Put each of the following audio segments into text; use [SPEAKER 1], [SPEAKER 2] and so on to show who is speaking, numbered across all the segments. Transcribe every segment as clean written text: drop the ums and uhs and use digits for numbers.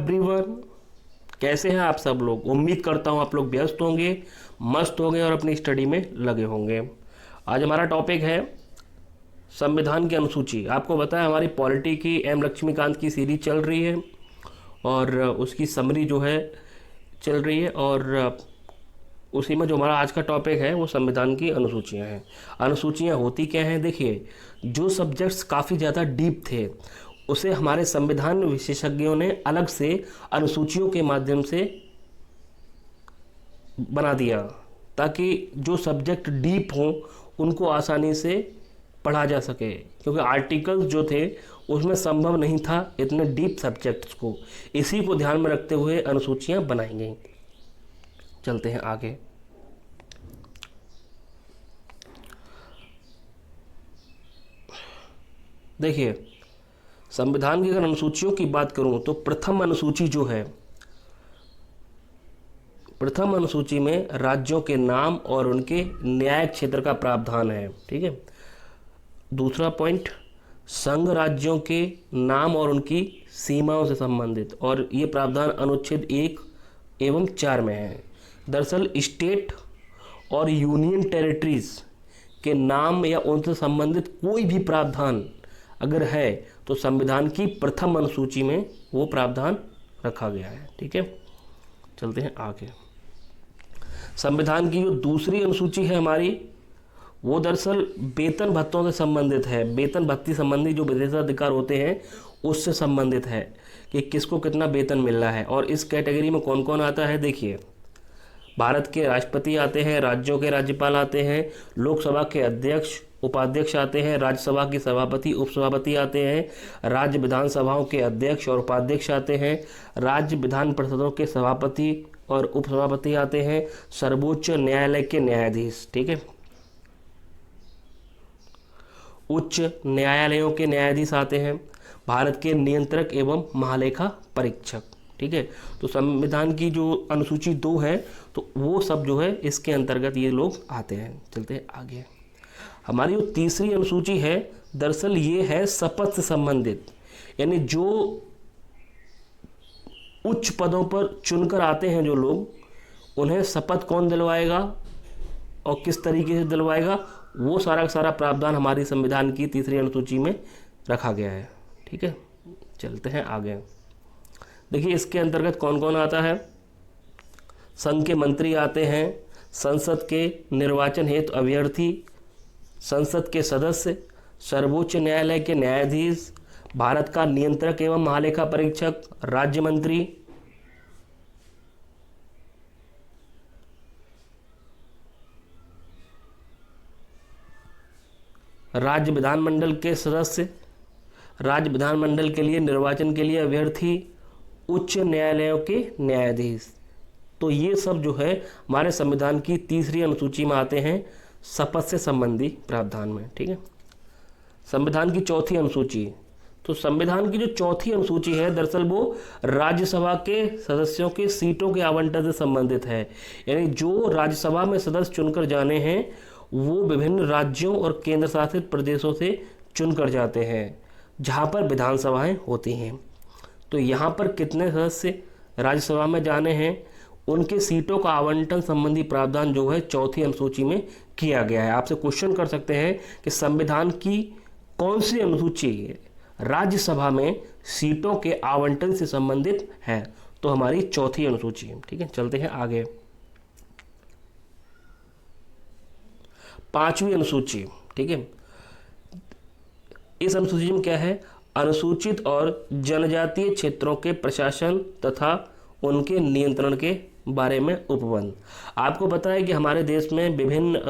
[SPEAKER 1] Everyone, कैसे हैं आप सब लोग। उम्मीद करता हूं आप लोग व्यस्त होंगे, मस्त होंगे और अपनी स्टडी में लगे होंगे। आज हमारा टॉपिक है संविधान की अनुसूची। आपको पता है हमारी पॉलिटी की एम लक्ष्मीकांत की सीरीज चल रही है और उसकी समरी जो है चल रही है, और उसी में जो हमारा आज का टॉपिक है वो संविधान की अनुसूचियां हैं। अनुसूचियां होती क्या हैं, देखिए, जो सब्जेक्ट्स काफ़ी ज़्यादा डीप थे उसे हमारे संविधान विशेषज्ञों ने अलग से अनुसूचियों के माध्यम से बना दिया, ताकि जो सब्जेक्ट डीप हों उनको आसानी से पढ़ा जा सके, क्योंकि आर्टिकल्स जो थे उसमें संभव नहीं था इतने डीप सब्जेक्ट्स को। इसी को ध्यान में रखते हुए अनुसूचियां बनाई गई। चलते हैं आगे। देखिए, संविधान की अगर अनुसूचियों की बात करूं तो प्रथम अनुसूची जो है, प्रथम अनुसूची में राज्यों के नाम और उनके न्याय क्षेत्र का प्रावधान है। ठीक है। दूसरा पॉइंट, संघ राज्यों के नाम और उनकी सीमाओं से संबंधित, और ये प्रावधान अनुच्छेद 1 एवं 4 में है। दरअसल स्टेट और यूनियन टेरिटरीज के नाम या उनसे संबंधित कोई भी प्रावधान अगर है तो संविधान की प्रथम अनुसूची में वो प्रावधान रखा गया है। ठीक है। चलते हैं आगे। संविधान की जो दूसरी अनुसूची है हमारी, वो दरअसल वेतन भत्तों से संबंधित है। वेतन भत्ती संबंधी जो विशेषाधिकार होते हैं उससे संबंधित है कि किसको कितना वेतन मिल रहा है। और इस कैटेगरी में कौन कौन आता है, देखिए, भारत के राष्ट्रपति आते हैं, राज्यों के राज्यपाल आते हैं, लोकसभा के अध्यक्ष उपाध्यक्ष आते हैं, राज्यसभा के सभापति उपसभापति आते हैं, राज्य विधानसभाओं के अध्यक्ष और उपाध्यक्ष आते हैं, राज्य विधान परिषदों के सभापति और उपसभापति आते हैं, सर्वोच्च न्यायालय के न्यायाधीश। ठीक है। उच्च न्यायालयों के न्यायाधीश आते हैं, भारत के नियंत्रक एवं महालेखा परीक्षक। ठीक है। तो संविधान की जो अनुसूची 2 है तो वो सब जो है इसके अंतर्गत ये लोग आते हैं। चलते हैं आगे। हमारी जो तीसरी अनुसूची है, दरअसल ये है शपथ से संबंधित, यानी जो उच्च पदों पर चुनकर आते हैं जो लोग, उन्हें शपथ कौन दिलवाएगा और किस तरीके से दिलवाएगा, वो सारा का सारा प्रावधान हमारी संविधान की तीसरी अनुसूची में रखा गया है। ठीक है। चलते हैं आगे। देखिए, इसके अंतर्गत कौन कौन आता है। संघ के मंत्री आते हैं, संसद के निर्वाचन हेतु अभ्यर्थी, संसद के सदस्य, सर्वोच्च न्यायालय के न्यायाधीश, भारत का नियंत्रक एवं महालेखा परीक्षक, राज्य मंत्री, राज्य विधानमंडल के सदस्य, राज्य विधानमंडल के लिए निर्वाचन के लिए अभ्यर्थी, उच्च न्यायालयों के न्यायाधीश। तो ये सब जो है हमारे संविधान की तीसरी अनुसूची में आते हैं शपथ से संबंधी प्रावधान में। ठीक है। संविधान की चौथी अनुसूची, तो संविधान की जो चौथी अनुसूची है दरअसल वो राज्यसभा के सदस्यों के सीटों के आवंटन से संबंधित है। यानी जो राज्यसभा में सदस्य चुनकर जाने हैं वो विभिन्न राज्यों और केंद्र शासित प्रदेशों से चुनकर जाते हैं जहाँ पर विधानसभाएं होती हैं। तो यहाँ पर कितने सदस्य राज्यसभा में जाने हैं, उनके सीटों का आवंटन संबंधी प्रावधान जो है चौथी अनुसूची में किया गया है। आपसे क्वेश्चन कर सकते हैं कि संविधान की कौन सी अनुसूची राज्यसभा में सीटों के आवंटन से संबंधित है, तो हमारी चौथी अनुसूची है। ठीक है। चलते हैं आगे। पांचवी अनुसूची। ठीक है। इस अनुसूची में क्या है, अनुसूचित और जनजातीय क्षेत्रों के प्रशासन तथा उनके नियंत्रण के बारे में उपबंध। आपको पता है कि हमारे देश में विभिन्न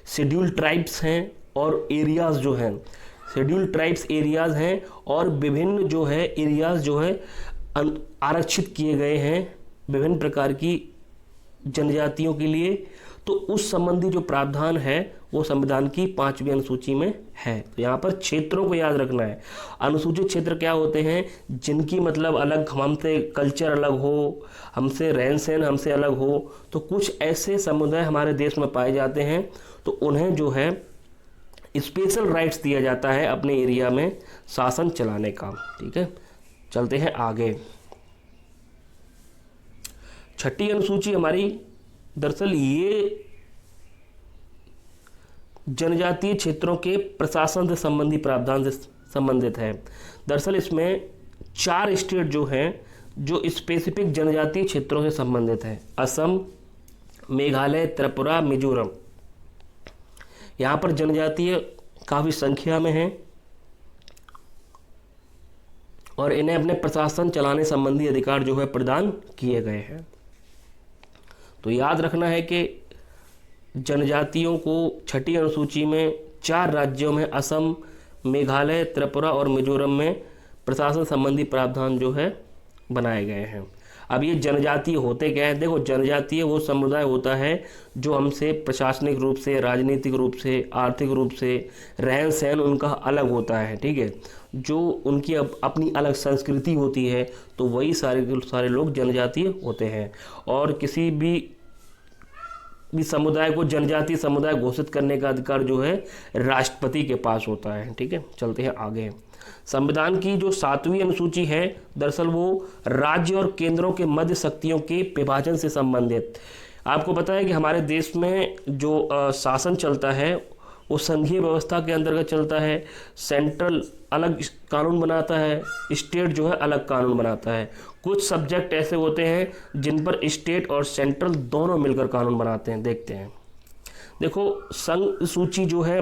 [SPEAKER 1] शेड्यूल ट्राइब्स हैं और एरियाज़ जो हैं, शेड्यूल ट्राइब्स एरियाज़ हैं और विभिन्न जो है एरियाज़ जो है आरक्षित किए गए हैं विभिन्न प्रकार की जनजातियों के लिए। तो उस संबंधी जो प्रावधान है वो संविधान की 5वीं अनुसूची में है। तो यहाँ पर क्षेत्रों को याद रखना है। अनुसूचित क्षेत्र क्या होते हैं, जिनकी मतलब अलग हमसे कल्चर अलग हो, हमसे रहन सहन हमसे अलग हो। तो कुछ ऐसे समुदाय हमारे देश में पाए जाते हैं, तो उन्हें जो है स्पेशल राइट्स दिया जाता है अपने एरिया में शासन चलाने का। ठीक है। चलते हैं आगे। छठी अनुसूची हमारी दरअसल ये जनजातीय क्षेत्रों के प्रशासन से संबंधी प्रावधान से संबंधित है। दरअसल इसमें 4 स्टेट जो हैं जो स्पेसिफिक जनजातीय क्षेत्रों से संबंधित हैं, असम, मेघालय, त्रिपुरा, मिजोरम। यहाँ पर जनजातीय काफ़ी संख्या में हैं और इन्हें अपने प्रशासन चलाने संबंधी अधिकार जो है प्रदान किए गए हैं। तो याद रखना है कि जनजातियों को छठी अनुसूची में 4 राज्यों में असम, मेघालय, त्रिपुरा और मिजोरम में प्रशासन संबंधी प्रावधान जो है बनाए गए हैं। अब ये जनजातीय होते क्या है? देखो, जनजातीय वो समुदाय होता है जो हमसे प्रशासनिक रूप से, राजनीतिक रूप से, आर्थिक रूप से, रहन सहन उनका अलग होता है, ठीक है, जो उनकी अपनी अलग संस्कृति होती है, तो वही सारे लोग जनजातीय होते हैं। और किसी भी समुदाय को जनजातीय समुदाय घोषित करने का अधिकार जो है राष्ट्रपति के पास होता है, ठीक है। चलते हैं आगे। संविधान की जो 7वीं अनुसूची है दरअसल वो राज्य और केंद्रों के मध्य शक्तियों के विभाजन से संबंधित। आपको पता है कि हमारे देश में जो शासन चलता है वो संघीय व्यवस्था के अंतर्गत चलता है। सेंट्रल अलग कानून बनाता है, स्टेट जो है अलग कानून बनाता है। कुछ सब्जेक्ट ऐसे होते हैं जिन पर स्टेट और सेंट्रल दोनों मिलकर कानून बनाते हैं। देखते हैं, देखो, संघ सूची जो है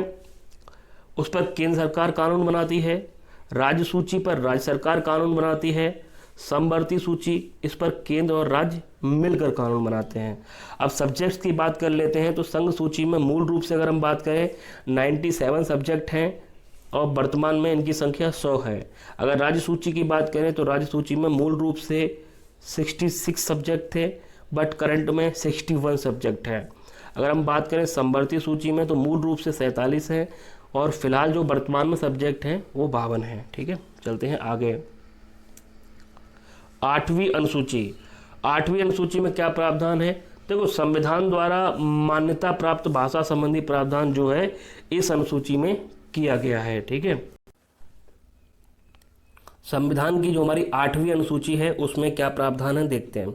[SPEAKER 1] उस पर केंद्र सरकार कानून बनाती है, राज्य सूची पर राज्य सरकार कानून बनाती है, समवर्ती सूची इस पर केंद्र और राज्य मिलकर कानून बनाते हैं। अब सब्जेक्ट्स की बात कर लेते हैं तो संघ सूची में मूल रूप से अगर हम बात करें 97 सब्जेक्ट हैं और वर्तमान में इनकी संख्या 100 है। अगर राज्य सूची की बात करें तो राज्य सूची में मूल रूप से 66 सब्जेक्ट थे, बट करंट में 61 सब्जेक्ट है। अगर हम बात करें समवर्ती सूची में तो मूल रूप से 47 है और फिलहाल जो वर्तमान में सब्जेक्ट हैं वो 52 हैं, ठीक है। चलते हैं आगे। 8वीं अनुसूची। 8वीं अनुसूची में क्या प्रावधान है? देखो, संविधान द्वारा मान्यता प्राप्त भाषा संबंधी प्रावधान जो है इस अनुसूची में किया गया है, ठीक है। संविधान की जो हमारी 8वीं अनुसूची है उसमें क्या प्रावधान है देखते हैं।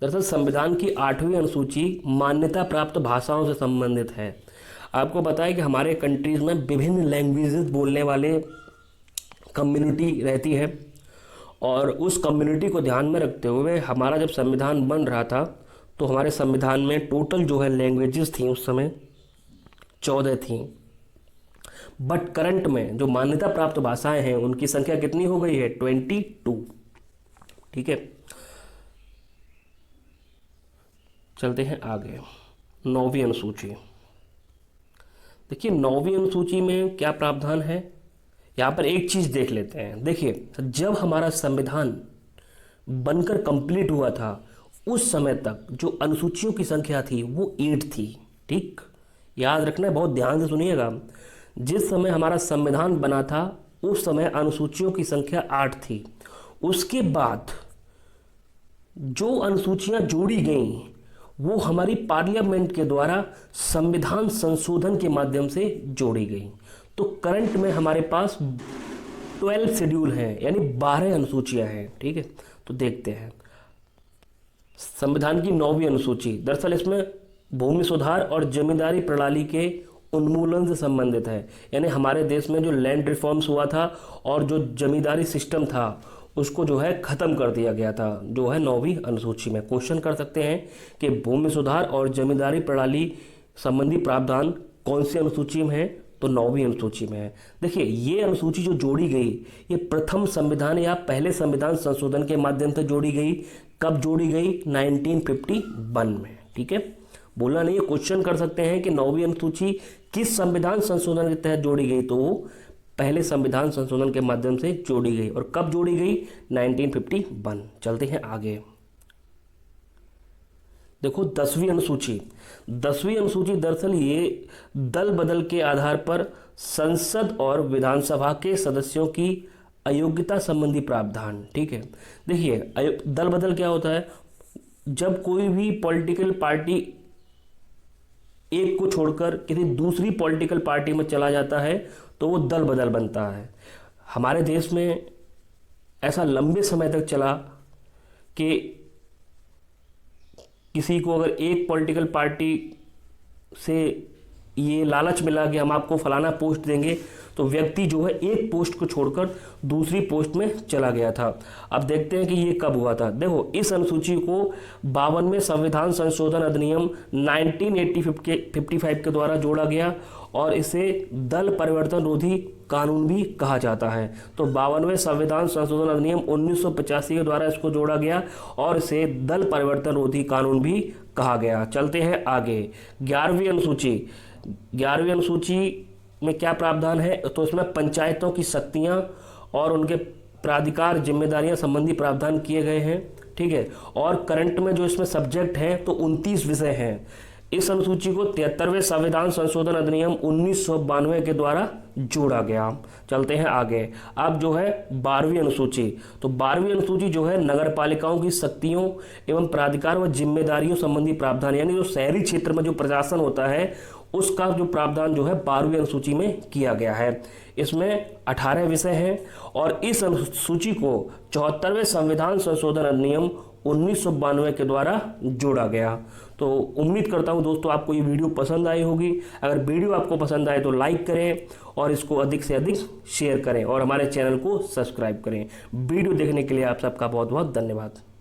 [SPEAKER 1] दरअसल संविधान की 8वीं अनुसूची मान्यता प्राप्त भाषाओं से संबंधित है। आपको पता है कि हमारे कंट्रीज में विभिन्न लैंग्वेजेस बोलने वाले कम्युनिटी रहती है और उस कम्युनिटी को ध्यान में रखते हुए हमारा जब संविधान बन रहा था तो हमारे संविधान में टोटल जो है लैंग्वेजेस थी उस समय 14 थी। बट करंट में जो मान्यता प्राप्त भाषाएं हैं उनकी संख्या कितनी हो गई है? 22, ठीक है। चलते हैं आगे। 9वीं अनुसूची। देखिए, 9वीं अनुसूची में क्या प्रावधान है, यहाँ पर एक चीज देख लेते हैं। देखिए, जब हमारा संविधान बनकर कंप्लीट हुआ था उस समय तक जो अनुसूचियों की संख्या थी वो 8 थी, ठीक। याद रखना है, बहुत ध्यान से सुनिएगा। जिस समय हमारा संविधान बना था उस समय अनुसूचियों की संख्या 8 थी। उसके बाद जो अनुसूचियां जोड़ी गईं वो हमारी पार्लियामेंट के द्वारा संविधान संशोधन के माध्यम से जोड़ी गई। तो करंट में हमारे पास 12 शेड्यूल हैं, यानी 12 अनुसूचियां हैं, ठीक है। तो देखते हैं संविधान की 9वीं अनुसूची। दरअसल इसमें भूमि सुधार और जमींदारी प्रणाली के उन्मूलन से संबंधित है, यानी हमारे देश में जो लैंड रिफॉर्म्स हुआ था और जो जमींदारी सिस्टम था उसको जो है ख़त्म कर दिया गया था, जो है 9वीं अनुसूची में। क्वेश्चन कर सकते हैं कि भूमि सुधार और जमींदारी प्रणाली संबंधी प्रावधान कौन सी अनुसूची में है? तो 9वीं अनुसूची में है। देखिए, ये अनुसूची जो जोड़ी गई ये प्रथम संविधान या पहले संविधान संशोधन के माध्यम से जोड़ी गई। कब जोड़ी गई? 1951 में, ठीक है। बोलना नहीं है, क्वेश्चन कर सकते हैं कि 9वीं अनुसूची किस संविधान संशोधन के तहत जोड़ी गई? तो वो पहले संविधान संशोधन के माध्यम से जोड़ी गई। और कब जोड़ी गई? 1951। चलते हैं आगे। देखो, 10वीं अनुसूची। 10वीं अनुसूची दरअसल ये दल बदल के आधार पर संसद और विधानसभा के सदस्यों की अयोग्यता संबंधी प्रावधान, ठीक है। देखिए, दल बदल क्या होता है? जब कोई भी पॉलिटिकल पार्टी एक को छोड़कर किसी दूसरी पॉलिटिकल पार्टी में चला जाता है तो वो दल बदल बनता है। हमारे देश में ऐसा लंबे समय तक चला कि किसी को अगर एक पॉलिटिकल पार्टी से ये लालच मिला कि हम आपको फलाना पोस्ट देंगे, तो व्यक्ति जो है एक पोस्ट को छोड़कर दूसरी पोस्ट में चला गया था। अब देखते हैं कि ये कब हुआ था। देखो, इस अनुसूची को 52वें संविधान संशोधन अधिनियम 1955 के द्वारा जोड़ा गया और इसे दल परिवर्तन रोधी कानून भी कहा जाता है। तो 52वें संविधान संशोधन अधिनियम 1985 के द्वारा इसको जोड़ा गया और इसे दल परिवर्तन रोधी कानून भी कहा गया। चलते हैं आगे। 11वीं अनुसूची। 11वीं अनुसूची में क्या प्रावधान है? तो इसमें पंचायतों की शक्तियां और उनके प्राधिकार जिम्मेदारियां संबंधी प्रावधान किए गए हैं। ठीक है, और करंट में जो इसमें सब्जेक्ट हैं तो 29 विषय हैं। इस अनुसूची को 73वें संविधान संशोधन अधिनियम 1992 के द्वारा जोड़ा गया। चलते हैं आगे। अब जो है 12वीं अनुसूची। तो 12वीं अनुसूची जो है नगर पालिकाओं की शक्तियों एवं प्राधिकार व जिम्मेदारियों संबंधी प्रावधान, यानी जो शहरी क्षेत्र में जो प्रशासन होता है उसका जो प्रावधान जो है 12वीं अनुसूची में किया गया है। इसमें 18 विषय हैं और इस अनुसूची को 74वें संविधान संशोधन अधिनियम 1992 के द्वारा जोड़ा गया। तो उम्मीद करता हूं दोस्तों आपको ये वीडियो पसंद आई होगी। अगर वीडियो आपको पसंद आए तो लाइक करें और इसको अधिक से अधिक शेयर करें और हमारे चैनल को सब्सक्राइब करें। वीडियो देखने के लिए आप सबका बहुत बहुत धन्यवाद।